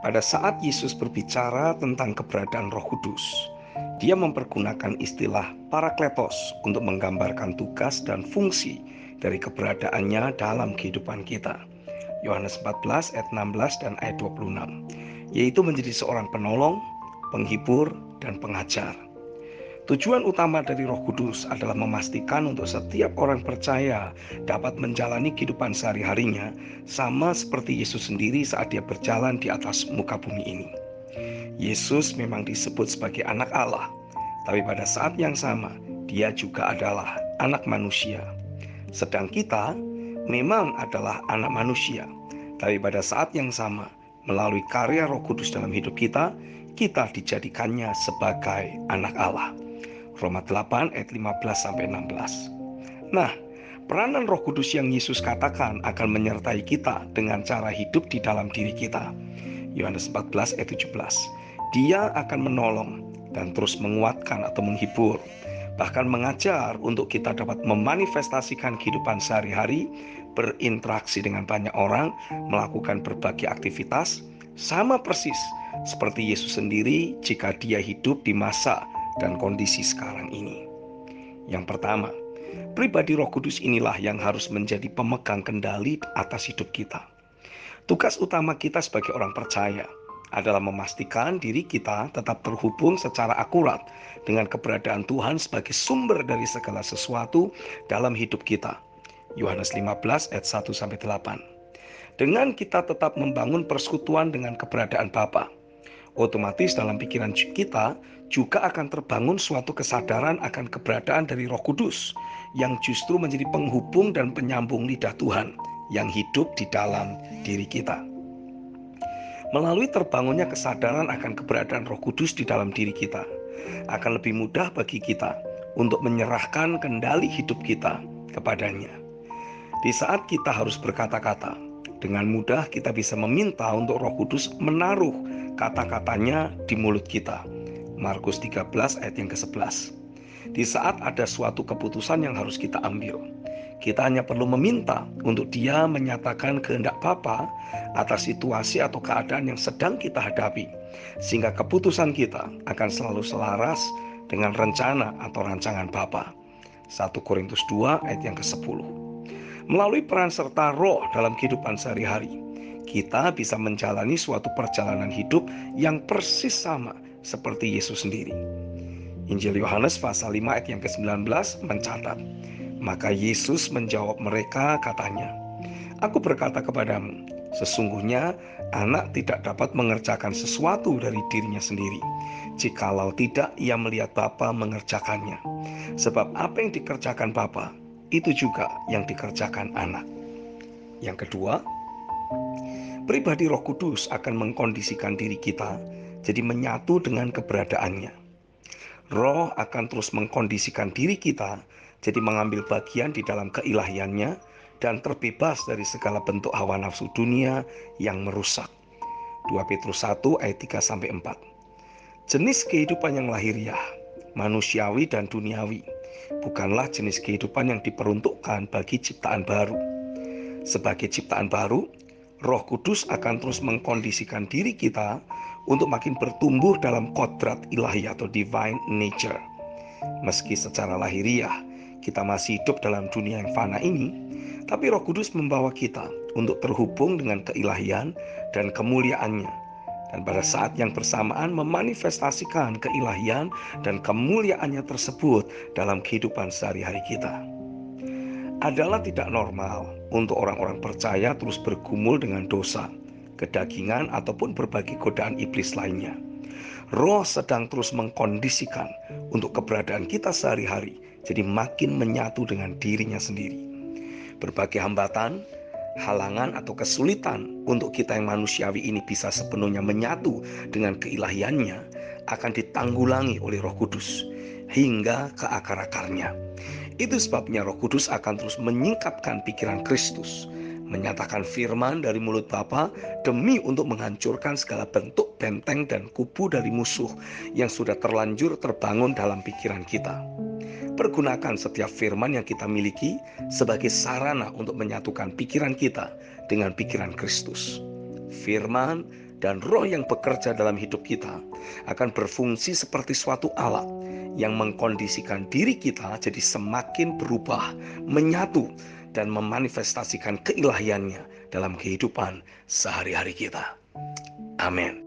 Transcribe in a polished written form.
Pada saat Yesus berbicara tentang keberadaan Roh Kudus, dia mempergunakan istilah Parakletos untuk menggambarkan tugas dan fungsi dari keberadaannya dalam kehidupan kita. Yohanes 14 ayat 16 dan ayat 26, yaitu menjadi seorang penolong, penghibur, dan pengajar. Tujuan utama dari Roh Kudus adalah memastikan untuk setiap orang percaya dapat menjalani kehidupan sehari-harinya sama seperti Yesus sendiri saat dia berjalan di atas muka bumi ini. Yesus memang disebut sebagai anak Allah, tapi pada saat yang sama dia juga adalah anak manusia. Sedang kita memang adalah anak manusia, tapi pada saat yang sama melalui karya Roh Kudus dalam hidup kita, kita dijadikannya sebagai anak Allah. Roma 8 ayat 15-16. Nah, peranan Roh Kudus yang Yesus katakan akan menyertai kita dengan cara hidup di dalam diri kita. Yohanes 14 ayat 17. Dia akan menolong dan terus menguatkan atau menghibur, bahkan mengajar untuk kita dapat memanifestasikan kehidupan sehari-hari, berinteraksi dengan banyak orang, melakukan berbagai aktivitas, sama persis seperti Yesus sendiri jika dia hidup di masa dan kondisi sekarang ini. Yang pertama, pribadi Roh Kudus inilah yang harus menjadi pemegang kendali atas hidup kita. Tugas utama kita sebagai orang percaya adalah memastikan diri kita tetap terhubung secara akurat dengan keberadaan Tuhan sebagai sumber dari segala sesuatu dalam hidup kita. Yohanes 15 ayat 1-8. Dengan kita tetap membangun persekutuan dengan keberadaan Bapa, otomatis dalam pikiran kita juga akan terbangun suatu kesadaran akan keberadaan dari Roh Kudus yang justru menjadi penghubung dan penyambung lidah Tuhan yang hidup di dalam diri kita. Melalui terbangunnya kesadaran akan keberadaan Roh Kudus di dalam diri kita, akan lebih mudah bagi kita untuk menyerahkan kendali hidup kita kepadanya. Di saat kita harus berkata-kata, dengan mudah kita bisa meminta untuk Roh Kudus menaruh kata-katanya di mulut kita. Markus 13 ayat yang ke-11. Di saat ada suatu keputusan yang harus kita ambil, kita hanya perlu meminta untuk Dia menyatakan kehendak Bapa atas situasi atau keadaan yang sedang kita hadapi, sehingga keputusan kita akan selalu selaras dengan rencana atau rancangan Bapa. 1 Korintus 2 ayat yang ke-10. Melalui peran serta Roh dalam kehidupan sehari-hari, kita bisa menjalani suatu perjalanan hidup yang persis sama seperti Yesus sendiri. Injil Yohanes pasal 5 ayat yang ke-19 mencatat, maka Yesus menjawab mereka katanya, "Aku berkata kepadamu, sesungguhnya anak tidak dapat mengerjakan sesuatu dari dirinya sendiri, jikalau tidak ia melihat Bapa mengerjakannya. Sebab apa yang dikerjakan Bapa, itu juga yang dikerjakan anak." Yang kedua, pribadi Roh Kudus akan mengkondisikan diri kita jadi menyatu dengan keberadaannya. Roh akan terus mengkondisikan diri kita jadi mengambil bagian di dalam keilahiannya dan terbebas dari segala bentuk hawa nafsu dunia yang merusak. 2 Petrus 1 ayat 3-4. Jenis kehidupan yang lahiriah, manusiawi dan duniawi, bukanlah jenis kehidupan yang diperuntukkan bagi ciptaan baru. Sebagai ciptaan baru, Roh Kudus akan terus mengkondisikan diri kita untuk makin bertumbuh dalam kodrat ilahi atau divine nature. Meski secara lahiriah kita masih hidup dalam dunia yang fana ini, tapi Roh Kudus membawa kita untuk terhubung dengan keilahian dan kemuliaannya, dan pada saat yang bersamaan memanifestasikan keilahian dan kemuliaannya tersebut dalam kehidupan sehari-hari kita. Adalah tidak normal untuk orang-orang percaya terus bergumul dengan dosa, kedagingan, ataupun berbagai godaan iblis lainnya. Roh sedang terus mengkondisikan untuk keberadaan kita sehari-hari jadi makin menyatu dengan dirinya sendiri. Berbagai hambatan, halangan atau kesulitan untuk kita yang manusiawi ini bisa sepenuhnya menyatu dengan keilahiannya akan ditanggulangi oleh Roh Kudus hingga ke akar-akarnya. Itu sebabnya Roh Kudus akan terus menyingkapkan pikiran Kristus, menyatakan firman dari mulut Bapa demi untuk menghancurkan segala bentuk benteng dan kubu dari musuh yang sudah terlanjur terbangun dalam pikiran kita. Pergunakan setiap firman yang kita miliki sebagai sarana untuk menyatukan pikiran kita dengan pikiran Kristus. Firman dan roh yang bekerja dalam hidup kita akan berfungsi seperti suatu alat yang mengkondisikan diri kita jadi semakin berubah, menyatu, dan memanifestasikan keilahiannya dalam kehidupan sehari-hari kita. Amin.